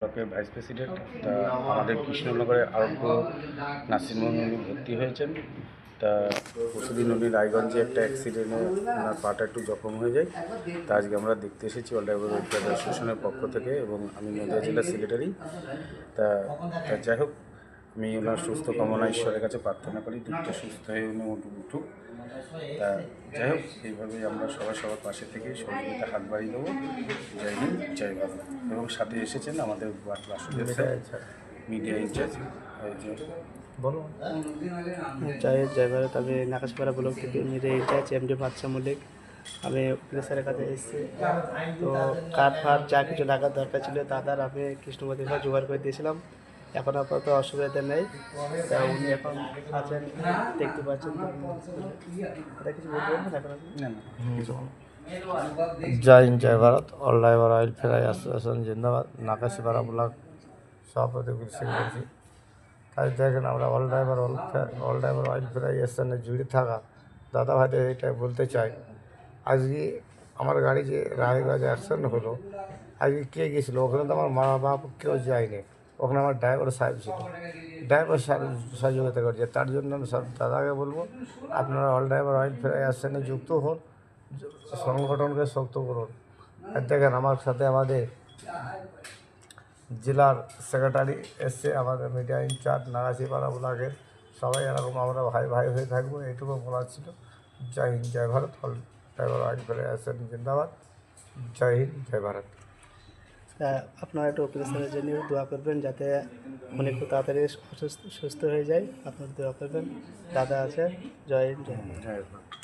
ব্লকের vice president. তা আমাদের কৃষ্ণনগরের আরোগ্য নার্সিংহোমে উনি ভর্তি হয়েছেন। তা পরশুদিন উনি রায়গঞ্জে একটা অ্যাক্সিডেন্টে ওনার পাটা একটু জখম হয়ে যায়। তা আজকে আমরা দেখতে এসেছি অল ড্রাইভার ওয়েলফেয়ার অ্যাসোসিয়েশনের পক্ষ থেকে, এবং আমি নদিয়া জেলার সেক্রেটারি। তা যাই হোক, আমি ওনার সুস্থ কামনা ঈশ্বরের কাছে প্রার্থনা করি, দ্রুত সুস্থ হয়ে উনি উঠুক। তা যাই হোক, এইভাবেই আমরা সবার পাশে থেকে সহযোগিতা হাত বাড়িয়ে দেবো। জয় হিন্দ, জয় ভারত। এবং সাথে এসেছেন আমাদের বাসুদেব স্যার, মিডিয়া ইনচার্জ। বলো। জয় ভারত। আমি নাকাশপাড়া ব্লক থেকে মিডিয়া ইনচার্জ এমডি বাদশা মল্লিক। আমি উকিল স্যারের কাছে এসেছি, তো কাঠ ফাট যা কিছু লাগার দরকার ছিল দাদার আমি কৃষ্ণপতি ভাই জোগাড় করে দিয়েছিলাম। এখন আপাতত অসুবিধা নেই। তা উনি এখন আছেন, দেখতে পাচ্ছেন। এটা কিছু বলতে পারবেন এখন? জয় হিন্দ, জয় Bharat. All driver welfare association জিন্দাবাদ। নাকাশিপাড়া ব্লক সভাপতি সেক্রেটারি। তাই দেখেন, আমরা অল ড্রাইভার ওয়েলফেয়ার অ্যাসোসিয়েশনে জুড়ে থাকা দাদা ভাইদের এটা বলতে চাই, আজকে আমার গাড়ি যে রায়গঞ্জে অ্যাক্সিডেন্ট হলো, আজকে কে গিয়েছিলো ওখানে? তো আমার মা বাপ কেউ যায়নি, ওখানে আমার ড্রাইভার সাহেব ছিল। ড্রাইভার সহযোগিতা করছে, তার জন্য আমি সব দাদাকে বলবো আপনারা অল ড্রাইভার ওয়েলফেয়ার অ্যাসোসিয়েশনে যুক্ত হন, সংগঠনকে শক্ত করুন। আর দেখেন, আমার সাথে আমাদের জেলার সেক্রেটারি এসছে, আমাদের মিডিয়া ইনচার্জ নাগাছিপাড়া ব্লকের সবাই। এরকম আমরা ভাই ভাই হয়ে থাকবো, এইটুকু বলার ছিল। জয় হিন্দ, জয় Bharat. All driver welfare association জিন্দাবাদ। জয় হিন্দ, জয় ভারত। আপনারা একটু উকিল স্যারের জন্য দোয়া করবেন, যাতে উনি খুব তাড়াতাড়ি সুস্থ হয়ে যায়। আপনারা দোয়া করবেন। দাদা আছে। জয় হিন্দ, জয় ভারত।